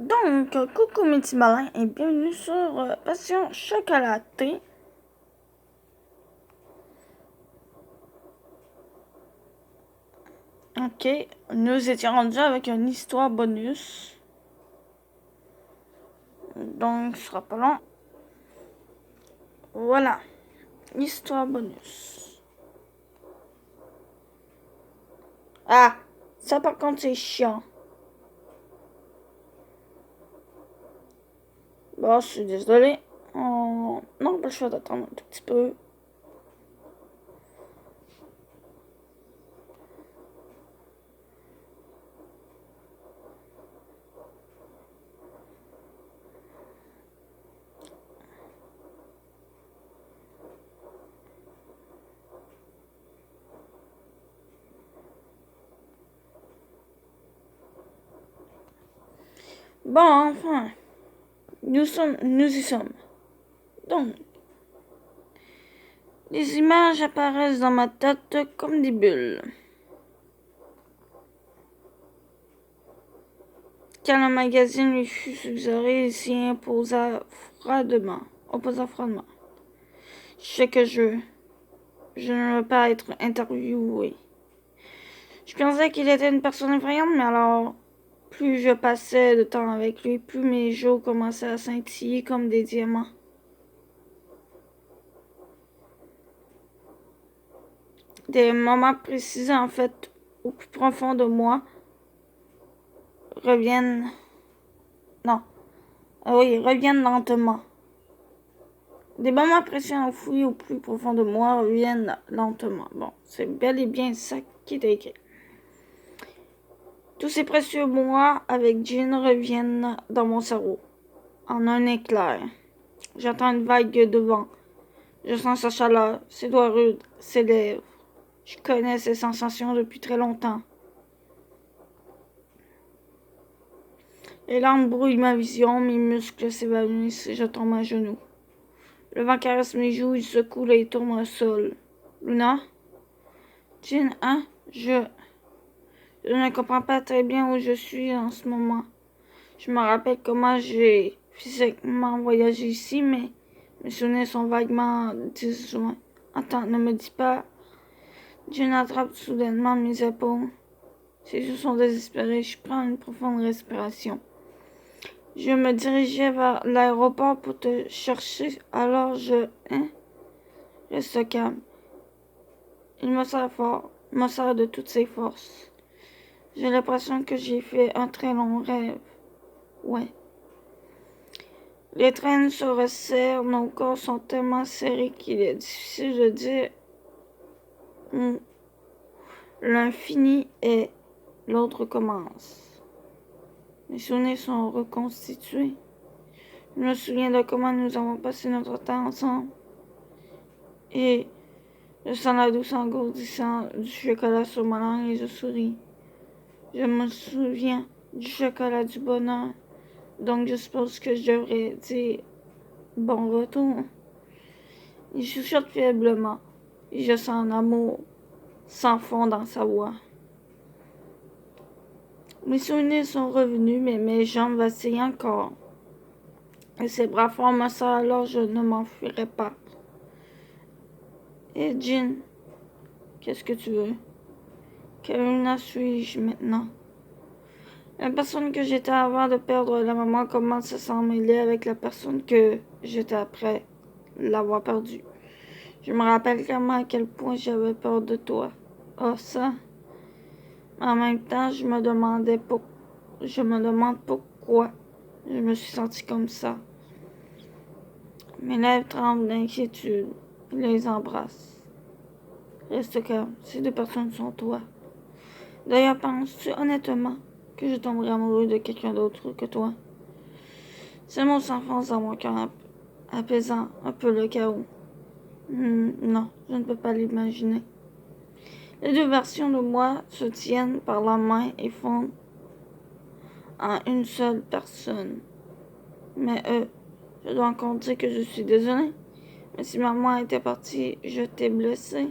Donc, coucou mes petits malins et bienvenue sur Passion Chocolatée. Ok, nous étions rendus avec une histoire bonus. Donc, ce sera pas long. Voilà, histoire bonus. Ah, ça par contre c'est chiant. Bon, je suis désolé. Non, pas le choix d'attendre un tout petit peu. Bon, enfin, nous y sommes. Donc, les images apparaissent dans ma tête comme des bulles. Quand le magazine lui fut suggéré, il s'y opposa froidement. Je sais que je ne veux pas être interviewé. Je pensais qu'il était une personne effrayante, mais alors, plus je passais de temps avec lui, plus mes jours commençaient à scintiller comme des diamants. Des moments précis, en fait, au plus profond de moi, reviennent... Non. Ah oui, reviennent lentement. Des moments précis enfouis au plus profond de moi reviennent lentement. Bon, c'est bel et bien ça qui est écrit. Tous ces précieux mois avec Jean reviennent dans mon cerveau, en un éclair. J'entends une vague de vent. Je sens sa chaleur, ses doigts rudes, ses lèvres. Je connais ces sensations depuis très longtemps. Les larmes brouillent ma vision, mes muscles s'évanouissent et je tombe à genoux. Le vent caresse mes joues, il secoue et tourne au sol. Luna? Jean, hein? Je ne comprends pas très bien où je suis en ce moment. Je me rappelle comment j'ai physiquement voyagé ici, mais mes souvenirs sont vaguement disjoints. Attends, ne me dis pas. Jean attrape soudainement mes épaules. Ses yeux sont désespérés. Je prends une profonde respiration. Je me dirigeais vers l'aéroport pour te chercher, alors reste calme. Il me serre fort, me serre de toutes ses forces. J'ai l'impression que j'ai fait un très long rêve. Ouais. Les traînes se resserrent, nos corps sont tellement serrés qu'il est difficile de dire où l'un finit et l'autre commence. Mes souvenirs sont reconstitués. Je me souviens de comment nous avons passé notre temps ensemble. Et je sens la douce engourdissant du chocolat sur ma langue et je souris. Je me souviens du chocolat du bonheur. Donc je suppose que je devrais dire bon retour. Il chuchote faiblement et je sens un amour sans fond dans sa voix. Mes souvenirs sont revenus, mais mes jambes vacillent encore. Et ses bras forts me serrent, alors je ne m'enfuirai pas. Et Jean, qu'est-ce que tu veux? Quelle Luna suis-je maintenant? La personne que j'étais avant de perdre la maman commence à s'en mêler avec la personne que j'étais après l'avoir perdue. Je me rappelle clairement à quel point j'avais peur de toi. Oh, ça. En même temps, je me demande pourquoi je me suis sentie comme ça. Mes lèvres tremblent d'inquiétude. Je les embrasse. Reste calme, ces deux personnes sont toi. D'ailleurs, penses-tu honnêtement que je tomberai amoureux de quelqu'un d'autre que toi? Ces mots s'enfoncent dans mon cœur, apaisant un peu le chaos. Non, je ne peux pas l'imaginer. Les deux versions de moi se tiennent par la main et font en une seule personne. Mais je dois encore dire que je suis désolée. Mais si maman était partie, je t'ai blessée.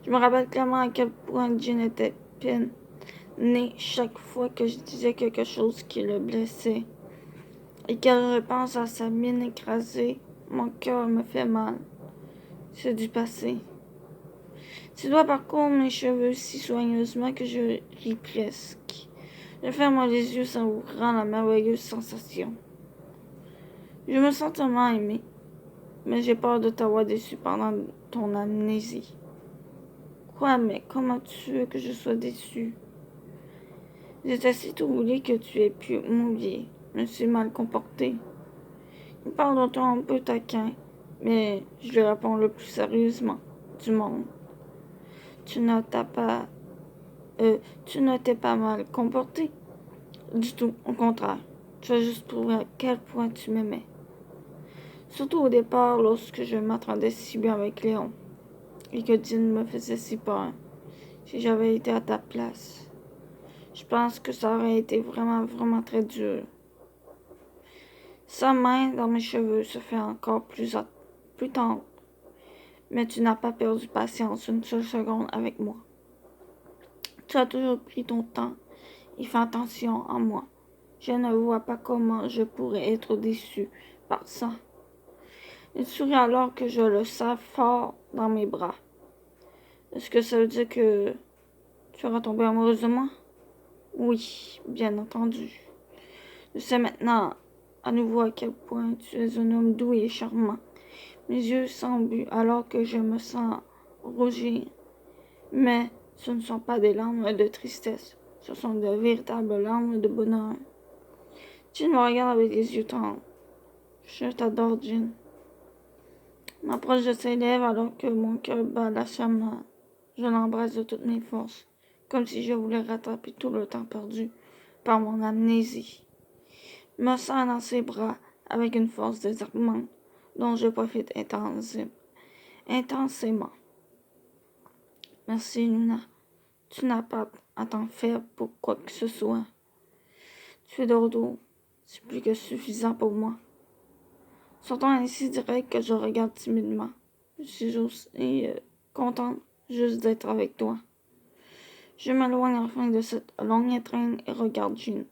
Je me rappelle clairement à quel point Jean était nez chaque fois que je disais quelque chose qui le blessait. Et qu'elle repense à sa mine écrasée, mon cœur me fait mal. C'est du passé. Tu dois parcourir mes cheveux si soigneusement que je ris presque. Je ferme les yeux savourant la merveilleuse sensation. Je me sens tellement aimée, mais j'ai peur de t'avoir déçu pendant ton amnésie. Quoi, mais comment tu veux que je sois déçue? J'étais si troublée que tu aies pu m'oublier. Je me suis mal comportée. Il parle d'un ton un peu taquin, mais je lui réponds le plus sérieusement du monde. Tu ne t'as pas... tu ne t'es pas mal comporté. Du tout, au contraire. Tu as juste prouvé à quel point tu m'aimais. Surtout au départ, lorsque je m'attendais si bien avec Léon, et que Dean me faisait si peur. Si j'avais été à ta place, je pense que ça aurait été vraiment, vraiment très dur. Sa main dans mes cheveux se fait encore plus tendre. Mais tu n'as pas perdu patience une seule seconde avec moi. Tu as toujours pris ton temps et fait attention à moi. Je ne vois pas comment je pourrais être déçu par ça. Il sourit alors que je le serre fort dans mes bras. Est-ce que ça veut dire que tu vas tomber amoureuse de moi? Oui, bien entendu. Je sais maintenant à nouveau à quel point tu es un homme doux et charmant. Mes yeux s'embuent alors que je me sens rougir. Mais ce ne sont pas des larmes de tristesse. Ce sont de véritables larmes de bonheur. Tu me regardes avec les yeux tendres. Je t'adore, Jean. M'approche de ses lèvres alors que mon cœur bat la charmante. Je l'embrasse de toutes mes forces, comme si je voulais rattraper tout le temps perdu par mon amnésie. Me serre dans ses bras avec une force désarmante dont je profite intensément. Merci, Luna. Tu n'as pas à t'en faire pour quoi que ce soit. Tu es de retour. C'est plus que suffisant pour moi. Sortant ainsi direct que je regarde timidement. Je suis aussi contente juste d'être avec toi. Je m'éloigne enfin de cette longue étreinte et regarde Jean.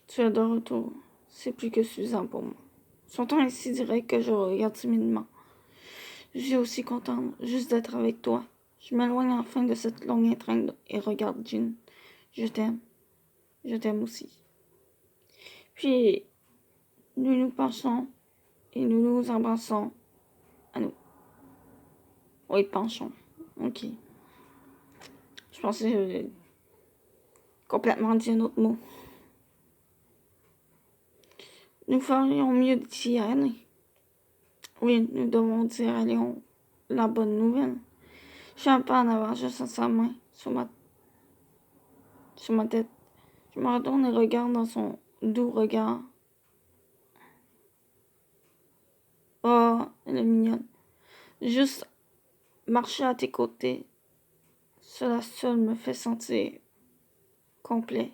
Tu es de retour. C'est plus que suffisant pour moi. Sortant ainsi direct que je regarde timidement. Je suis aussi contente juste d'être avec toi. Je m'éloigne enfin de cette longue étreinte et regarde Jean. Je t'aime. Je t'aime aussi. Puis, nous nous penchons et nous nous embrassons à nous. Oui, penchons. Ok. Je pensais que j'ai complètement dit un autre mot. Nous ferions mieux d'y aller. Oui, nous devons dire à Léon la bonne nouvelle. Je suis un peu en avant, je sens sa main sur ma tête. Je me retourne et regarde dans son doux regard. Oh, elle est mignonne. Juste marcher à tes côtés, cela seul me fait sentir complet.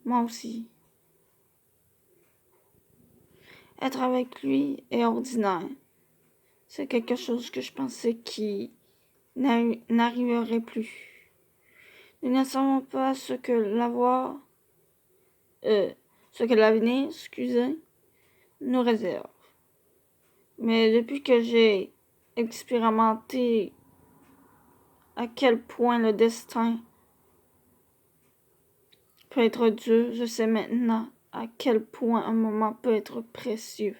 Moi aussi. Être avec lui est ordinaire. C'est quelque chose que je pensais qui n'arriverait plus. Nous ne savons pas ce que l'avenir, nous réserve. Mais depuis que j'ai expérimenté à quel point le destin peut être dur, je sais maintenant à quel point un moment peut être précieux.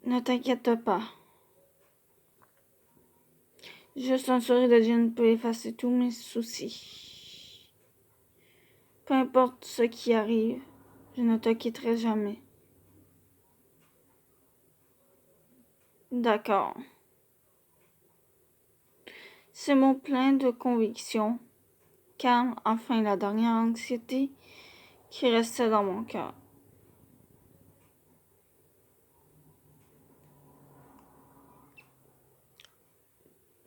Ne t'inquiète pas. Juste un sourire de Jean peut effacer tous mes soucis. Peu importe ce qui arrive, je ne te quitterai jamais. D'accord. Ces mots pleins de conviction calment enfin la dernière anxiété qui restait dans mon cœur.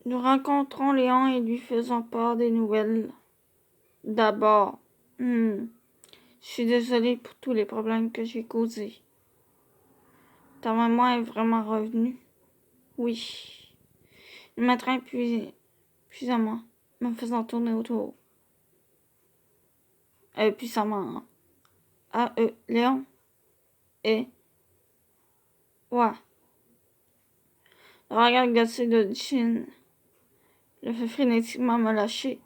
Nous rencontrons Léon et lui faisons part des nouvelles. D'abord, je suis désolée pour tous les problèmes que j'ai causés. Ta maman est vraiment revenue? Oui. Il m'attrape puissamment, me faisant tourner autour. Puissamment. Léon? Et? Ouais. Le regard glacé de Jean le fait frénétiquement me lâcher,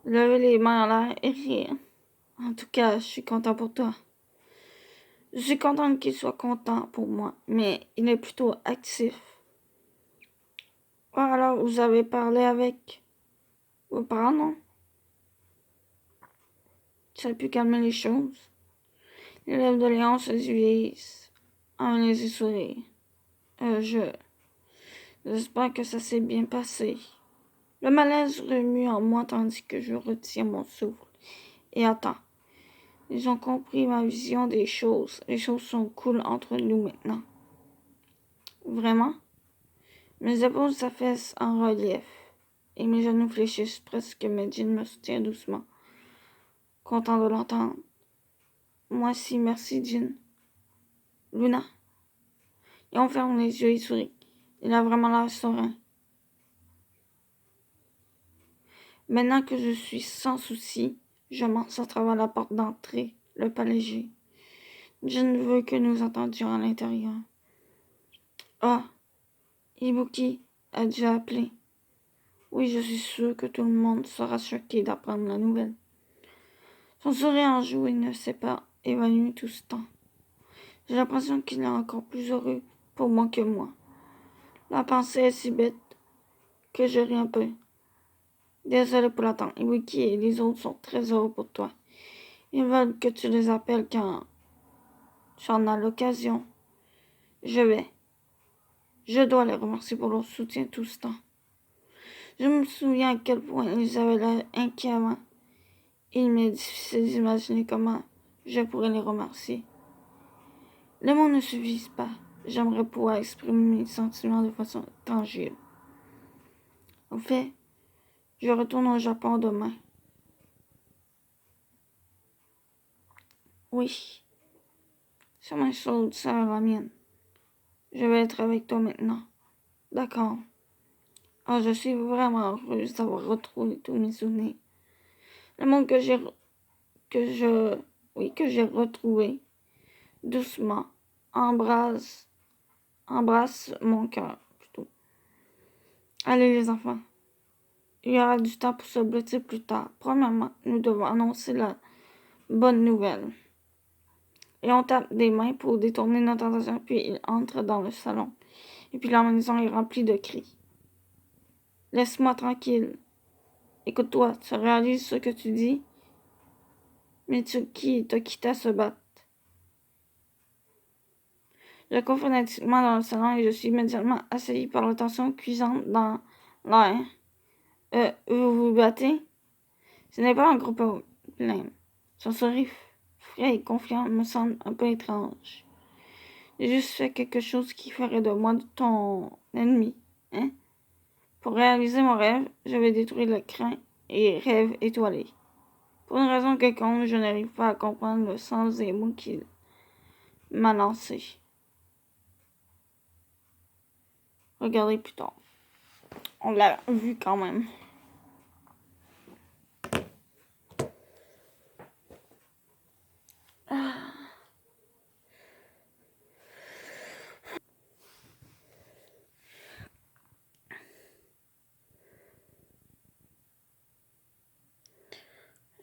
lever les mains en l'air et rire. En tout cas, je suis content pour toi. Je suis contente qu'il soit content pour moi, mais il est plutôt actif. Ah, alors, vous avez parlé avec vos parents, non? Ça a pu calmer les choses. Les lèvres de Léon se divisent en un léger sourire. J'espère que ça s'est bien passé. Le malaise remue en moi tandis que je retiens mon souffle et attends. Ils ont compris ma vision des choses. Les choses sont cool entre nous maintenant. Vraiment? Mes épaules s'affaissent en relief et mes genoux fléchissent presque, mais Jean me soutient doucement. Content de l'entendre. Moi aussi, merci Jean. Luna? Et on ferme les yeux et sourit. Il a vraiment l'air serein. Maintenant que je suis sans souci, je marche à travers la porte d'entrée, le pas léger. Jean veut que nous entendions à l'intérieur. Ah, Ibuki a dû appeler. Oui, je suis sûre que tout le monde sera choqué d'apprendre la nouvelle. Son sourire enjoué ne s'est pas évanoui tout ce temps. J'ai l'impression qu'il est encore plus heureux pour moi que moi. La pensée est si bête que je ris un peu. Désolé pour l'attente. Ibuki et les autres sont très heureux pour toi. Ils veulent que tu les appelles quand tu en as l'occasion. Je vais. Je dois les remercier pour leur soutien tout ce temps. Je me souviens à quel point ils avaient l'air inquiets avant. Il m'est difficile d'imaginer comment je pourrais les remercier. Les mots ne suffisent pas. J'aimerais pouvoir exprimer mes sentiments de façon tangible. En fait, je retourne au Japon demain. Oui, sa main chaude serre la mienne. Je vais être avec toi maintenant. D'accord. Oh, je suis vraiment heureuse d'avoir retrouvé tous mes souvenirs. Le monde que j'ai retrouvé doucement embrasse mon cœur plutôt. Allez les enfants, il y aura du temps pour se blottir plus tard. Premièrement, nous devons annoncer la bonne nouvelle. Et on tape des mains pour détourner notre attention, puis il entre dans le salon. Et puis la maison est remplie de cris. Laisse-moi tranquille. Écoute-toi, tu réalises ce que tu dis? Mais qui t'a quitté à se battre? Je cours frénétiquement dans le salon et je suis immédiatement assailli par la tension cuisante dans l'air. Vous vous battez? Ce n'est pas un gros problème. Son sourire frais et confiant me semble un peu étrange. J'ai juste fait quelque chose qui ferait de moi ton ennemi, hein? Pour réaliser mon rêve, je vais détruire le crin et rêve étoilé. Pour une raison quelconque, je n'arrive pas à comprendre le sens des mots qu'il m'a lancés. Regardez plus tard. On l'a vu quand même.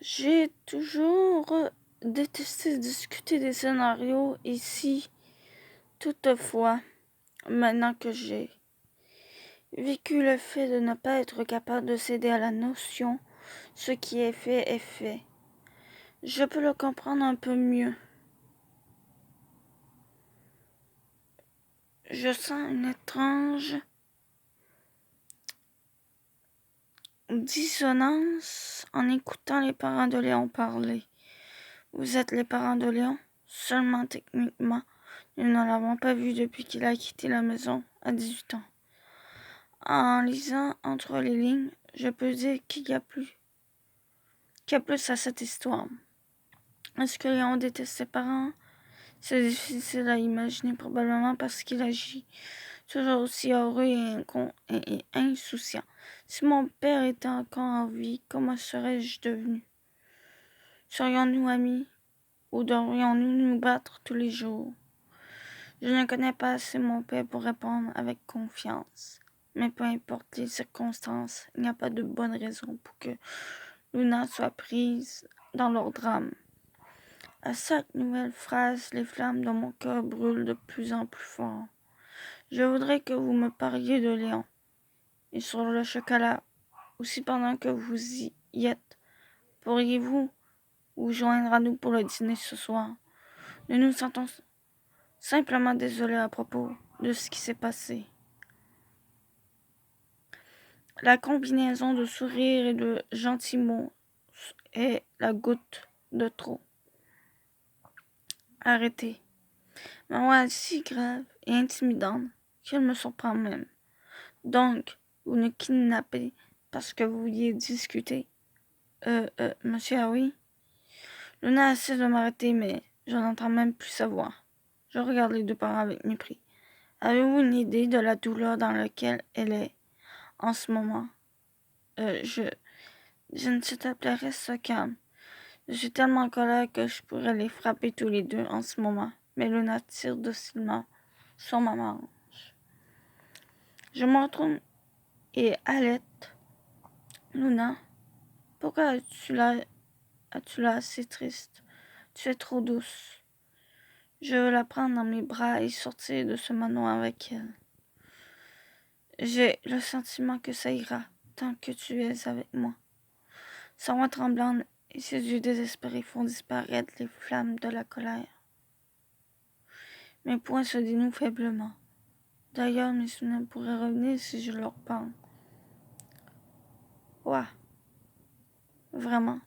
J'ai toujours détesté discuter des scénarios ici. Toutefois, maintenant que j'ai vécu le fait de ne pas être capable de céder à la notion, ce qui est fait, je peux le comprendre un peu mieux. Je sens une étrange dissonance en écoutant les parents de Léon parler. Vous êtes les parents de Léon? Seulement techniquement, nous ne l'avons pas vu depuis qu'il a quitté la maison à 18 ans. En lisant entre les lignes, je peux dire qu'il y a plus à cette histoire. Est-ce que Léon déteste ses parents? C'est difficile à imaginer, probablement parce qu'il agit toujours aussi heureux et insouciant. Si mon père était encore en vie, comment serais-je devenu? Serions-nous amis ou devrions-nous nous battre tous les jours? Je ne connais pas assez mon père pour répondre avec confiance. Mais peu importe les circonstances, il n'y a pas de bonne raison pour que Luna soit prise dans leur drame. À chaque nouvelle phrase, les flammes de mon cœur brûlent de plus en plus fort. Je voudrais que vous me parliez de Léon et sur le chocolat. Aussi pendant que vous y êtes, pourriez-vous vous joindre à nous pour le dîner ce soir? Nous nous sentons simplement désolés à propos de ce qui s'est passé. La combinaison de sourires et de gentils mots est la goutte de trop. Arrêtez. Ma voix est si grave et intimidante qu'elle me surprend même. Donc, vous ne kidnappez parce que vous vouliez discuter. Monsieur Harry? Luna essaie de m'arrêter, mais je n'entends même plus sa voix. Je regarde les deux parents avec mépris. Avez-vous une idée de la douleur dans laquelle elle est en ce moment? Je ne s'il te plaît, reste calme. Je suis tellement en colère que je pourrais les frapper tous les deux en ce moment. Mais Luna tire docilement sur ma manche. Je me retourne et halète. Luna, pourquoi as-tu l'air assez triste? Tu es trop douce. Je veux la prendre dans mes bras et sortir de ce manoir avec elle. J'ai le sentiment que ça ira tant que tu es avec moi. Sa voix tremblante et ses yeux désespérés font disparaître les flammes de la colère. Mes poings se dénouent faiblement. D'ailleurs, mes souvenirs pourraient revenir si je leur parle. Ouah, vraiment.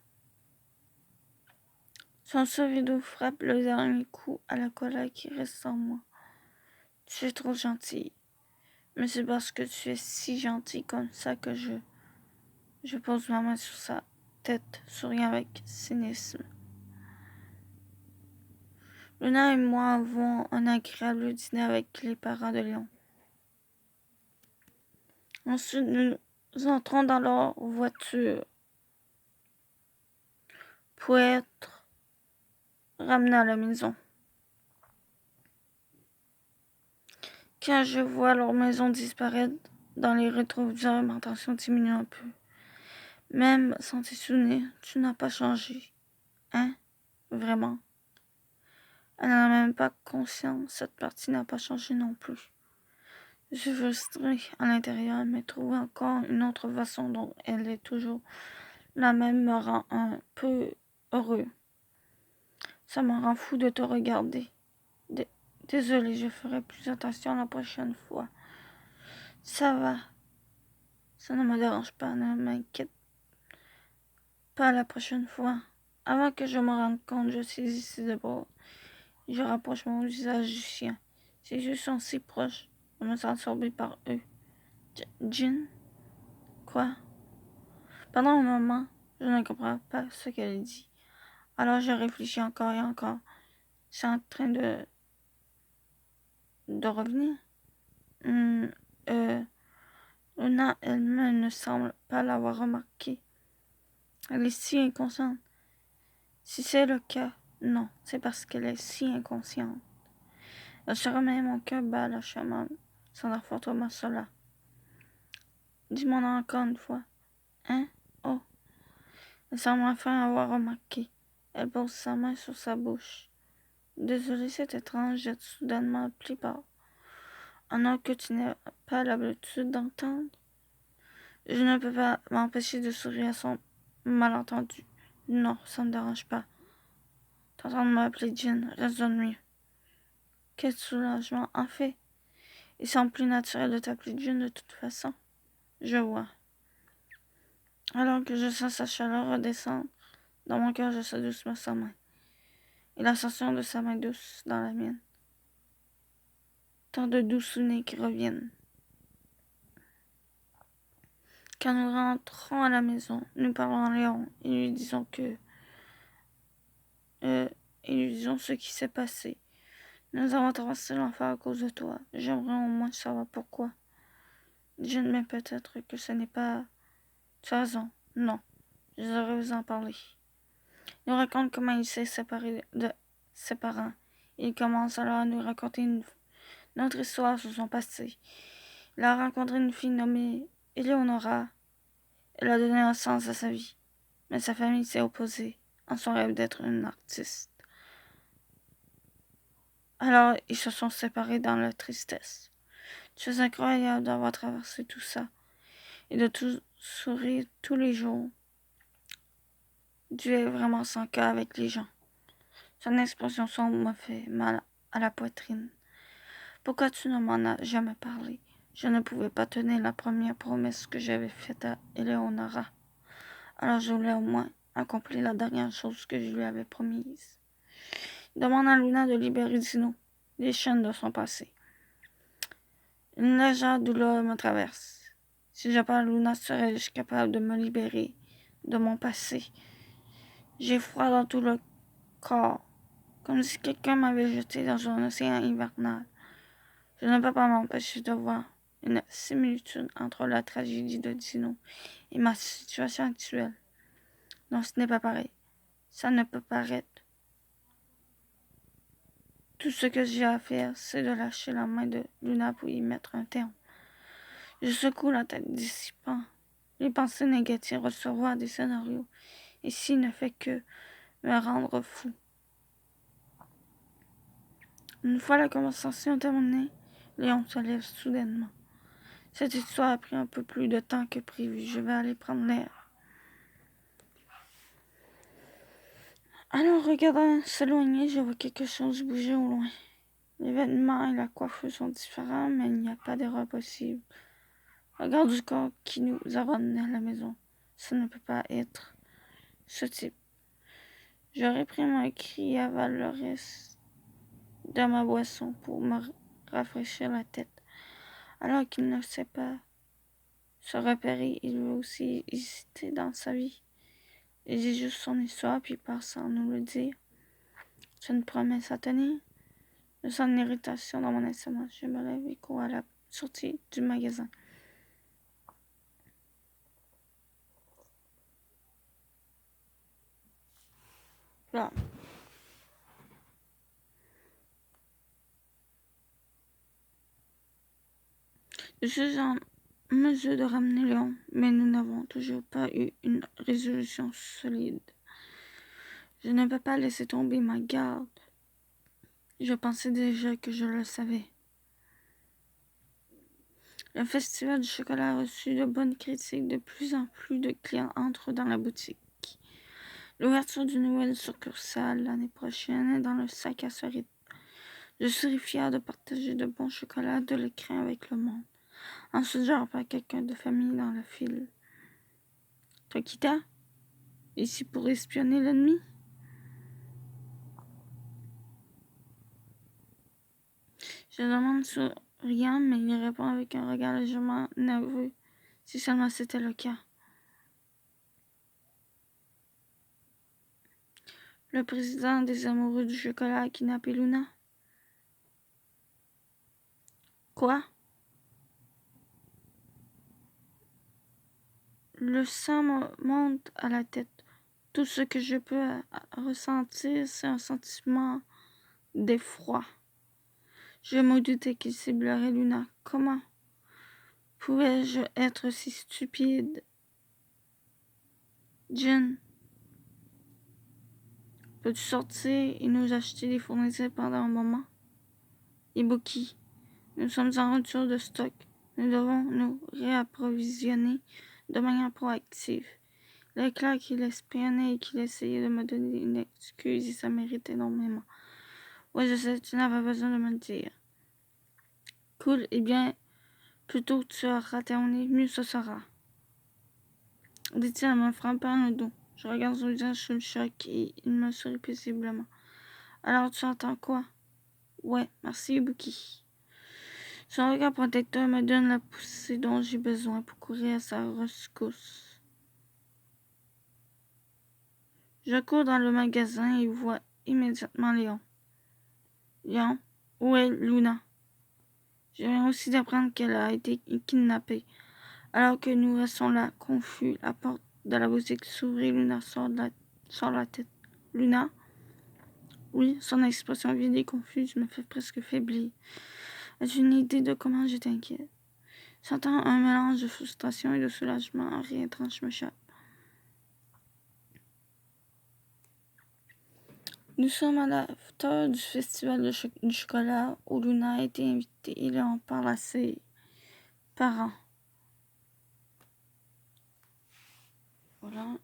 Son sourire d'eau frappe le dernier coup à la colère qui reste en moi. Tu es trop gentille. Mais c'est parce que tu es si gentille comme ça que je pose ma main sur sa tête, souriant avec cynisme. Luna et moi avons un agréable dîner avec les parents de Léon. Ensuite, nous entrons dans leur voiture pour être ramenés à la maison. Quand je vois leur maison disparaître dans les rétroviseurs, ma tension diminue un peu. Même sans tes souvenirs, tu n'as pas changé. Hein? Vraiment? Elle n'en a même pas conscience. Cette partie n'a pas changé non plus. Je suis frustrée à l'intérieur, mais trouver encore une autre façon dont elle est toujours la même me rend un peu heureux. Ça me rend fou de te regarder. Désolée, je ferai plus attention la prochaine fois. Ça va. Ça ne me dérange pas, ne m'inquiète pas la prochaine fois. Avant que je me rende compte, je saisis ses épaules. Je rapproche mon visage du sien. Ses yeux sont si proches. Je me sens absorbée par eux. Jean? Quoi? Pendant un moment, je ne comprends pas ce qu'elle dit. Alors je réfléchis encore et encore. C'est en train de revenir. Luna elle-même ne semble pas l'avoir remarqué. Elle est si inconsciente. Si c'est le cas, non, c'est parce qu'elle est si inconsciente. Elle se remet mon cœur bat la chamade, sans fortement cela. Dis-moi encore une fois. Hein? Oh. Elle semble enfin avoir remarqué. Elle pose sa main sur sa bouche. Désolée, c'est étrange d'être soudainement appelée par un nom que tu n'as pas l'habitude d'entendre. Je ne peux pas m'empêcher de sourire à son malentendu. Non, ça ne me dérange pas. T'entendre m'appeler Jean résonne mieux. Quel soulagement, en fait. Il semble plus naturel de t'appeler Jean de toute façon. Je vois. Alors que je sens sa chaleur redescendre, dans mon cœur, je sens doucement sa main. Et la sensation de sa main douce dans la mienne. Tant de doux souvenirs qui reviennent. Quand nous rentrons à la maison, nous parlons à Léon et lui disons ce qui s'est passé. Nous avons traversé l'enfer à cause de toi. J'aimerais au moins savoir pourquoi. Jin, mais peut-être que ce n'est pas... Tu as raison. Non. Je devrais vous en parler. Il nous raconte comment il s'est séparé de ses parents. Il commence alors à nous raconter une autre histoire sur son passé. Il a rencontré une fille nommée Eleonora. Elle a donné un sens à sa vie. Mais sa famille s'est opposée à son rêve d'être une artiste. Alors, ils se sont séparés dans la tristesse. C'est incroyable d'avoir traversé tout ça et de tout sourire tous les jours. Dieu est vraiment sans cœur avec les gens. Son expression sombre m'a fait mal à la poitrine. Pourquoi tu ne m'en as jamais parlé? Je ne pouvais pas tenir la première promesse que j'avais faite à Eleonora. Alors je voulais au moins accomplir la dernière chose que je lui avais promise. Il demande à Luna de libérer Dino, les chaînes de son passé. Une légère douleur me traverse. Si je parle, Luna serais-je capable de me libérer de mon passé? J'ai froid dans tout le corps, comme si quelqu'un m'avait jeté dans un océan hivernal. Je ne peux pas m'empêcher de voir une similitude entre la tragédie de Dino et ma situation actuelle. Non, ce n'est pas pareil. Ça ne peut paraître. Tout ce que j'ai à faire, c'est de lâcher la main de Luna pour y mettre un terme. Je secoue la tête dissipant les pensées négatives, recevoir des scénarios, ici ne fait que me rendre fou. Une fois la conversation terminée, Léon se lève soudainement. Cette histoire a pris un peu plus de temps que prévu. Je vais aller prendre l'air. Alors, regardant s'éloigner, je vois quelque chose bouger au loin. Les vêtements et la coiffure sont différents, mais il n'y a pas d'erreur possible. Regarde du corps qui nous a ramenés à la maison. Ça ne peut pas être ce type. Je réprime un cri et avale le reste de ma boisson pour me rafraîchir la tête. Alors qu'il ne sait pas se repérer, il veut aussi hésiter dans sa vie. Il dit juste son histoire, puis part sans nous le dire. C'est une promesse à tenir. Je sens une irritation dans mon estomac. Je me lève et cours à la sortie du magasin. Là. Je suis en mesure de ramener Léon, mais nous n'avons toujours pas eu une résolution solide. Je ne peux pas laisser tomber ma garde. Je pensais déjà que je le savais. Le festival du chocolat a reçu de bonnes critiques. De plus en plus de clients entrent dans la boutique. L'ouverture d'une nouvelle succursale l'année prochaine est dans le sac à ce rythme. Je suis fière de partager de bons chocolats de l'écran avec le monde. Ensuite, je repars quelqu'un de famille dans le fil. Tokita, ici pour espionner l'ennemi? Je demande souriant, mais il répond avec un regard légèrement nerveux. Si seulement c'était le cas. Le président des amoureux du chocolat a kidnappé Luna. Quoi? Le sang me monte à la tête. Tout ce que je peux ressentir, c'est un sentiment d'effroi. Je me doutais qu'il ciblerait Luna. Comment pouvais-je être si stupide? Jin, peux-tu sortir et nous acheter des fournitures pendant un moment? Ibuki, nous sommes en rupture de stock. Nous devons nous réapprovisionner de manière proactive. Il est clair qu'il espionnait et qu'il essayait de me donner une excuse et ça mérite énormément. Oui, je sais, tu n'avais pas besoin de me le dire. Cool, eh bien, plus tôt tu auras terminé, mieux ce sera. Dit-il en me frappant le dos. Je regarde son visage sous le choc et il me sourit paisiblement. Alors tu entends quoi? Ouais, merci Ibuki. Son regard protecteur me donne la poussée dont j'ai besoin pour courir à sa rescousse. Je cours dans le magasin et vois immédiatement Léon. Léon, Où est Luna? Je viens aussi d'apprendre qu'elle a été kidnappée. Alors que nous restons là, confus, la porte de la boutique s'ouvre et Luna sort la tête. Luna? Oui, son expression vide et confuse me fait presque faiblir. As-tu une idée de comment j'étais inquiète? Sentant un mélange de frustration et de soulagement, un rire étrange m'échappe. Nous sommes à l'after du festival du chocolat où Luna a été invitée et là on parle à ses parents. Voilà.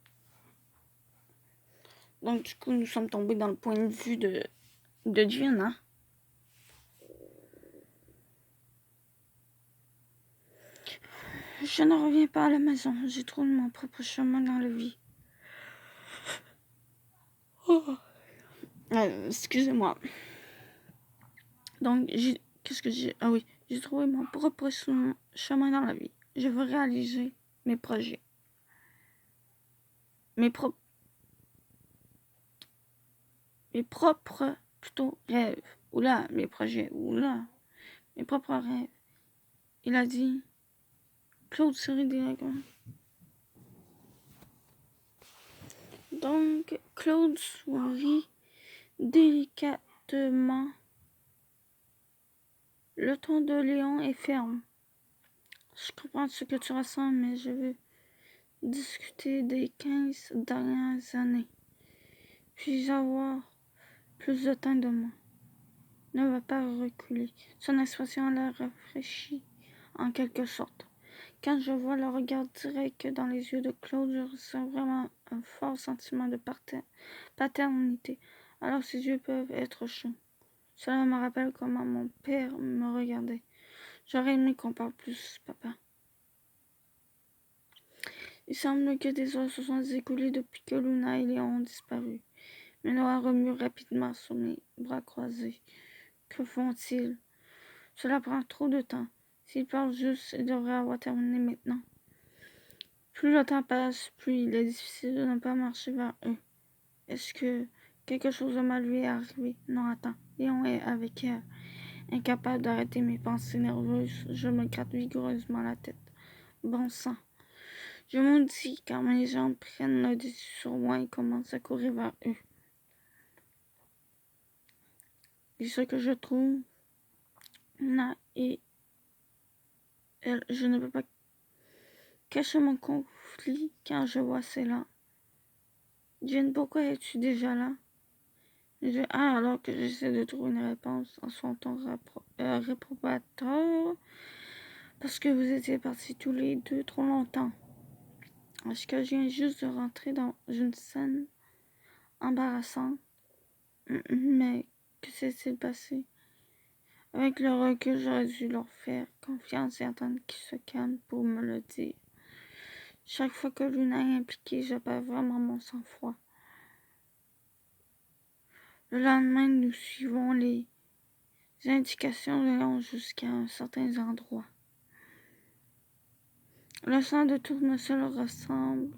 Donc du coup, nous sommes tombés dans le point de vue de Gianna. Je ne reviens pas à la maison. J'ai trouvé mon propre chemin dans la vie. Oh. Excusez-moi. Donc, qu'est-ce que j'ai... Ah oui, j'ai trouvé mon propre chemin dans la vie. Je veux réaliser mes projets. Mes propres, plutôt, rêves. Oula, mes projets. Oula, mes propres rêves. Il a dit... Claude sourit directement. Donc, Claude sourit délicatement. Le ton de Léon est ferme. Je comprends ce que tu ressens, mais je veux discuter des 15 dernières années. Puis avoir plus de temps de moi. Ne va pas reculer. Son expression l'a rafraîchi en quelque sorte. Quand je vois le regard direct dans les yeux de Claude, je ressens vraiment un fort sentiment de paternité. Alors ses yeux peuvent être chauds. Cela me rappelle comment mon père me regardait. J'aurais aimé qu'on parle plus, papa. Il semble que des heures se sont écoulées depuis que Luna et Léon ont disparu. Mais Noah remue rapidement sur mes bras croisés. Que font-ils? Cela prend trop de temps. S'ils parlent juste, ils devraient avoir terminé maintenant. Plus le temps passe, plus il est difficile de ne pas marcher vers eux. Est-ce que quelque chose de mal lui est arrivé? Non, attends. Léon est avec elle. Incapable d'arrêter mes pensées nerveuses, je me gratte vigoureusement la tête. Bon sang. Je maudis car mes jambes prennent le dessus sur moi et commencent à courir vers eux. Et ce que je trouve, Luna et elle, je ne peux pas cacher mon conflit quand je vois cela. Jen, pourquoi es-tu déjà là? Alors que j'essaie de trouver une réponse en son ton réprobateur, parce que vous étiez partis tous les deux trop longtemps. Est-ce que je viens juste de rentrer dans une scène embarrassante? Mais que s'est-il passé? Avec le recul, j'aurais dû leur faire confiance et attendre qu'ils se calment pour me le dire. Chaque fois que Luna est impliquée, je perds vraiment mon sang-froid. Le lendemain, nous suivons les indications de Léon jusqu'à un certain endroit. Le sang de tournesol ressemble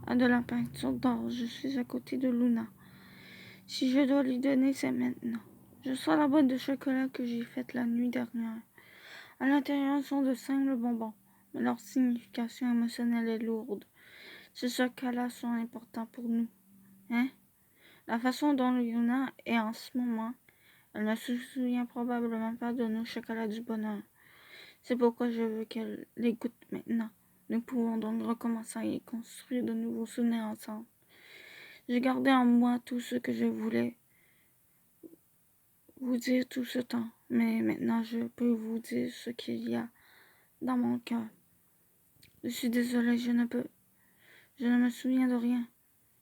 à de la peinture d'or. Je suis à côté de Luna. Si je dois lui donner, c'est maintenant. Je sors la boîte de chocolat que j'ai faite la nuit dernière. À l'intérieur sont de simples bonbons, mais leur signification émotionnelle est lourde. Ces chocolats sont importants pour nous. Hein? La façon dont Luna est en ce moment, elle ne se souvient probablement pas de nos chocolats du bonheur. C'est pourquoi je veux qu'elle les goûte maintenant. Nous pouvons donc recommencer et construire de nouveaux souvenirs ensemble. J'ai gardé en moi tout ce que je voulais vous dire tout ce temps, mais maintenant je peux vous dire ce qu'il y a dans mon cœur. Je suis désolée, je ne me souviens de rien.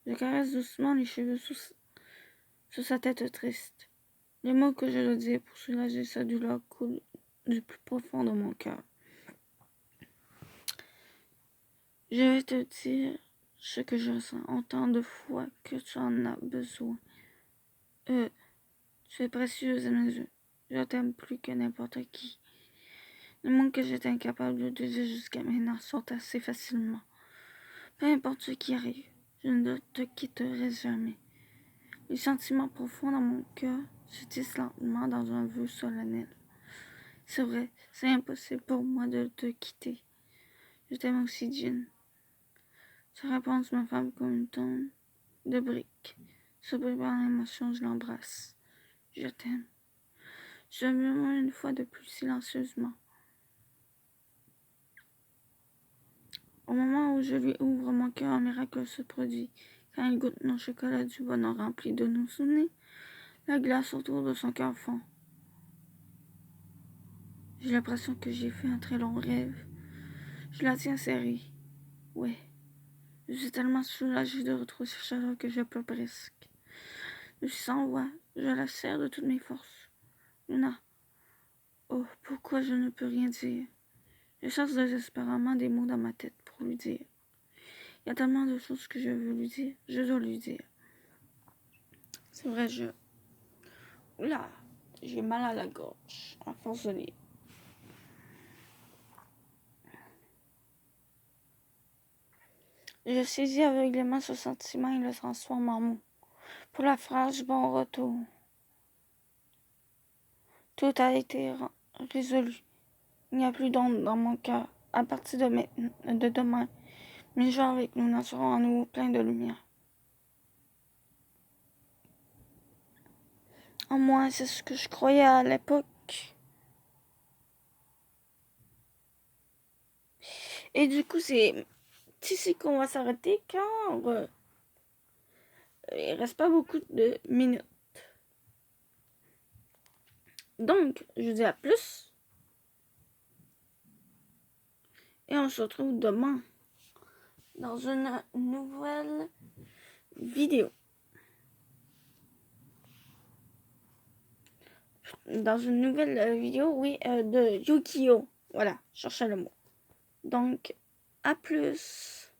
Je caresse doucement les cheveux sous sa tête triste. Les mots que je dois dire pour soulager sa douleur coulent du plus profond de mon cœur. Je vais te dire ce que je ressens autant de fois que tu en as besoin. Tu es précieuse à mes yeux. Je t'aime plus que n'importe qui. Les mots que j'étais incapable de dire jusqu'à maintenant sortent assez facilement. Peu importe ce qui arrive, je ne te quitterai jamais. Les sentiments profonds dans mon cœur Je tisse lentement dans un vœu solennel. C'est vrai, c'est impossible pour moi de te quitter. Je t'aime aussi, Jean. Sa réponse me frappe comme une tonne de briques. Surpris par l'émotion, je l'embrasse. Je t'aime. Je murmure une fois de plus silencieusement. Au moment où je lui ouvre mon cœur, un miracle se produit. Quand il goûte nos chocolats du bonheur remplis de nos souvenirs, la glace autour de son cœur fond. J'ai l'impression que j'ai fait un très long rêve. Je la tiens serrée. Ouais. Je suis tellement soulagée de retrouver cette chaleur que je pleure presque. Je suis sans voix. Je la serre de toutes mes forces. Luna. Oh, pourquoi je ne peux rien dire? Je cherche désespérément des mots dans ma tête pour lui dire. Il y a tellement de choses que je veux lui dire. Je dois lui dire. C'est vrai, Oula, j'ai mal à la gorge, à force de lire. Je saisis aveuglément ce sentiment et le transforme en mots. Pour la phrase bon retour. Tout a été résolu. Il n'y a plus d'ombre dans mon cœur. À partir de demain, mes jours avec nous seront à nouveau pleins de lumière. En moi, c'est ce que je croyais à l'époque. Et du coup, c'est ici qu'on va s'arrêter car il reste pas beaucoup de minutes. Donc, je vous dis à plus. Et on se retrouve demain dans une nouvelle vidéo. Dans une nouvelle vidéo, oui, de Yu-Gi-Oh! Voilà, cherchez le mot. Donc, à plus.